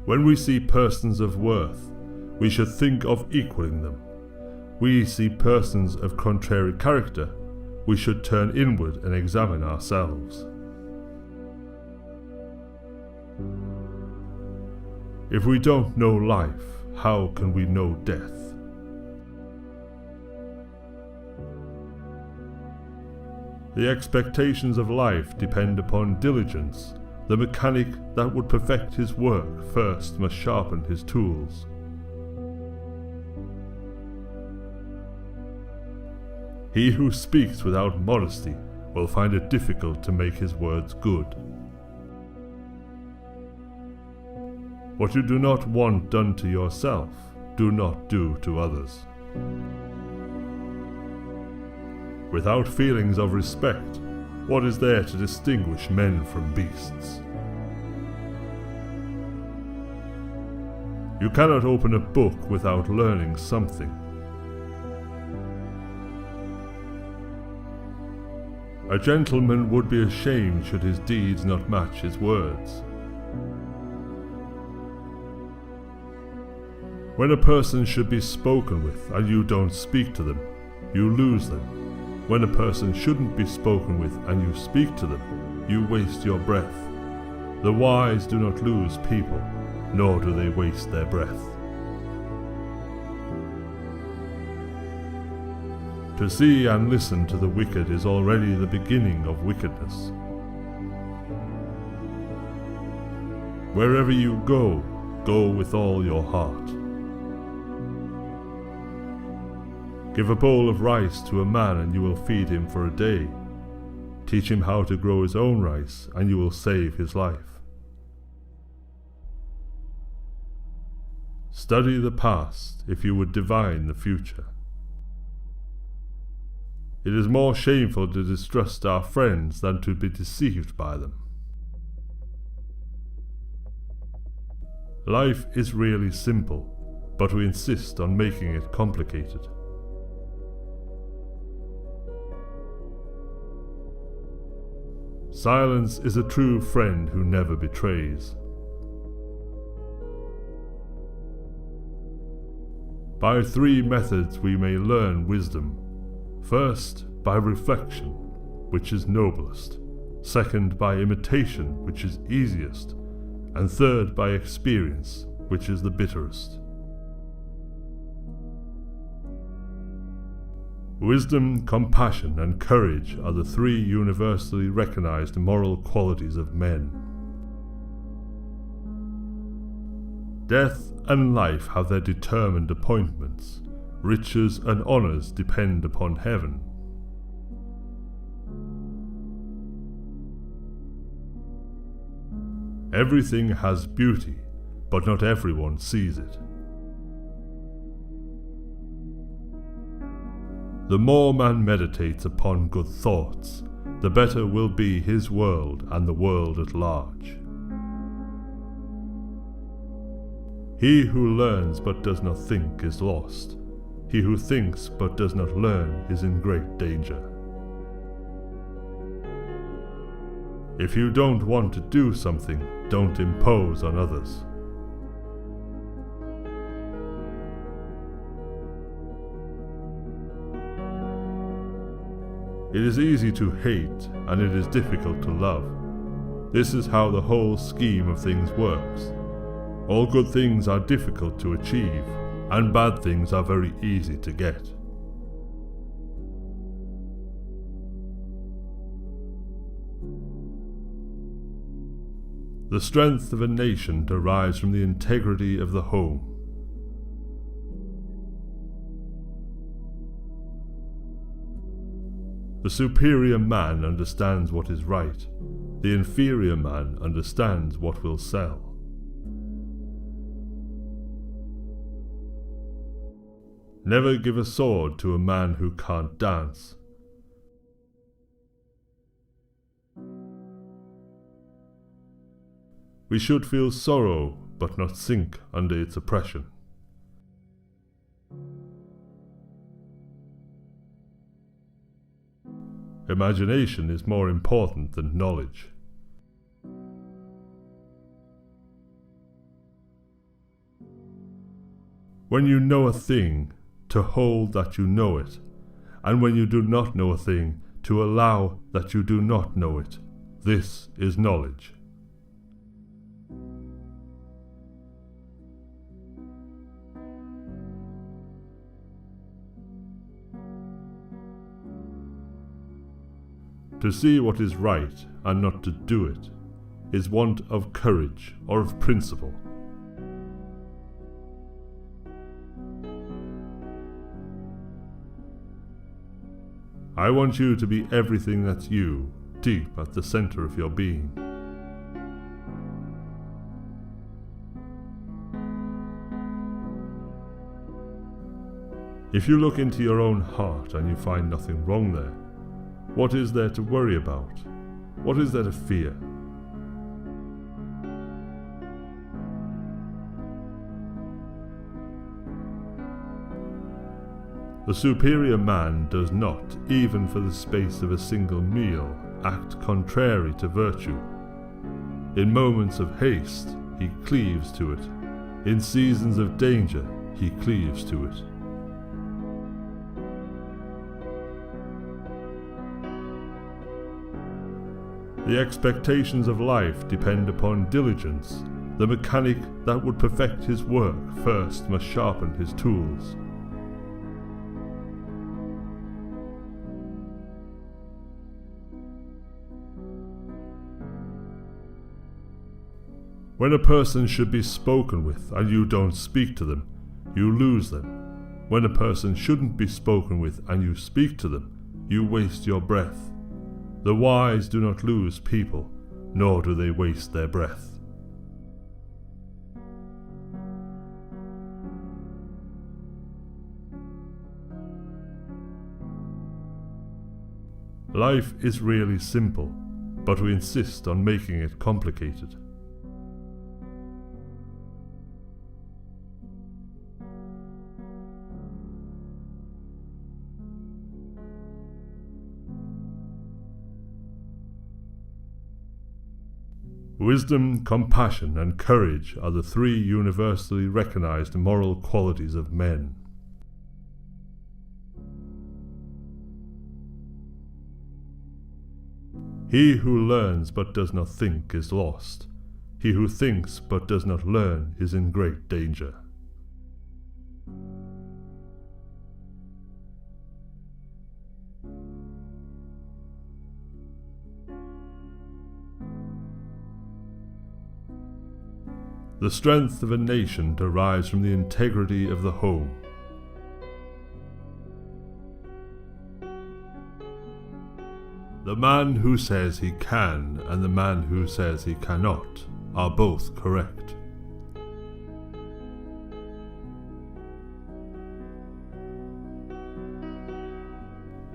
When we see persons of worth, we should think of equaling them. We see persons of contrary character, we should turn inward and examine ourselves. If we don't know life, how can we know death? The expectations of life depend upon diligence. The mechanic that would perfect his work first must sharpen his tools. He who speaks without modesty will find it difficult to make his words good. What you do not want done to yourself, do not do to others. Without feelings of respect, what is there to distinguish men from beasts? You cannot open a book without learning something. A gentleman would be ashamed should his deeds not match his words. When a person should be spoken with and you don't speak to them, you lose them. When a person shouldn't be spoken with and you speak to them, you waste your breath. The wise do not lose people, nor do they waste their breath. To see and listen to the wicked is already the beginning of wickedness. Wherever you go, go with all your heart. Give a bowl of rice to a man and you will feed him for a day. Teach him how to grow his own rice and you will save his life. Study the past if you would divine the future. It is more shameful to distrust our friends than to be deceived by them. Life is really simple, but we insist on making it complicated. Silence is a true friend who never betrays. By 3 methods we may learn wisdom. First, by reflection, which is noblest. Second, by imitation, which is easiest. And third, by experience, which is the bitterest. Wisdom, compassion, and courage are the 3 universally recognized moral qualities of men. Death and life have their determined appointments. Riches and honors depend upon heaven. Everything has beauty, but not everyone sees it. The more man meditates upon good thoughts, the better will be his world and the world at large. He who learns but does not think is lost. He who thinks but does not learn is in great danger. If you don't want to do something, don't impose on others. It is easy to hate, and it is difficult to love. This is how the whole scheme of things works. All good things are difficult to achieve, and bad things are very easy to get. The strength of a nation derives from the integrity of the home. The superior man understands what is right. The inferior man understands what will sell. Never give a sword to a man who can't dance. We should feel sorrow, but not sink under its oppression. Imagination is more important than knowledge. When you know a thing, to hold that you know it, and when you do not know a thing, to allow that you do not know it. This is knowledge. To see what is right and not to do it is want of courage or of principle. I want you to be everything that's you, deep at the center of your being. If you look into your own heart and you find nothing wrong there, what is there to worry about? What is there to fear? The superior man does not, even for the space of a single meal, act contrary to virtue. In moments of haste, he cleaves to it. In seasons of danger, he cleaves to it. The expectations of life depend upon diligence. The mechanic that would perfect his work first must sharpen his tools. When a person should be spoken with and you don't speak to them, you lose them. When a person shouldn't be spoken with and you speak to them, you waste your breath. The wise do not lose people, nor do they waste their breath. Life is really simple, but we insist on making it complicated. Wisdom, compassion, and courage are the three universally recognized moral qualities of men. He who learns but does not think is lost. He who thinks but does not learn is in great danger. The strength of a nation derives from the integrity of the home. The man who says he can and the man who says he cannot are both correct.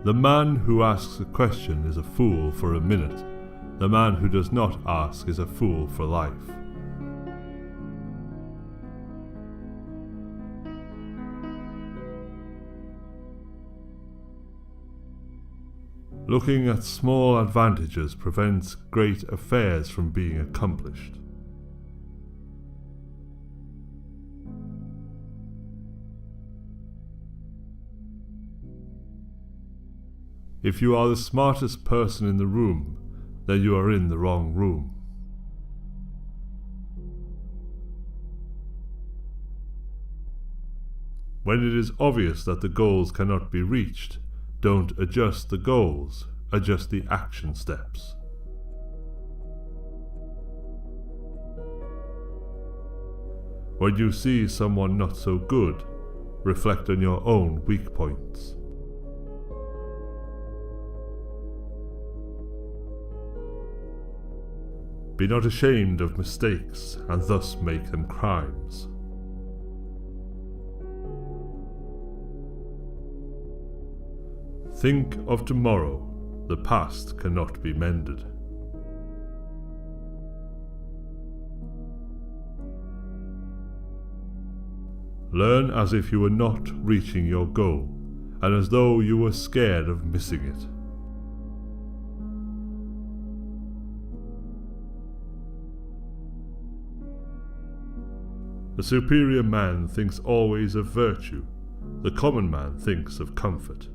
The man who asks a question is a fool for a minute. The man who does not ask is a fool for life. Looking at small advantages prevents great affairs from being accomplished. If you are the smartest person in the room, then you are in the wrong room. When it is obvious that the goals cannot be reached, don't adjust the goals, adjust the action steps. When you see someone not so good, reflect on your own weak points. Be not ashamed of mistakes, and thus make them crimes. Think of tomorrow, the past cannot be mended. Learn as if you were not reaching your goal, and as though you were scared of missing it. The superior man thinks always of virtue. The common man thinks of comfort.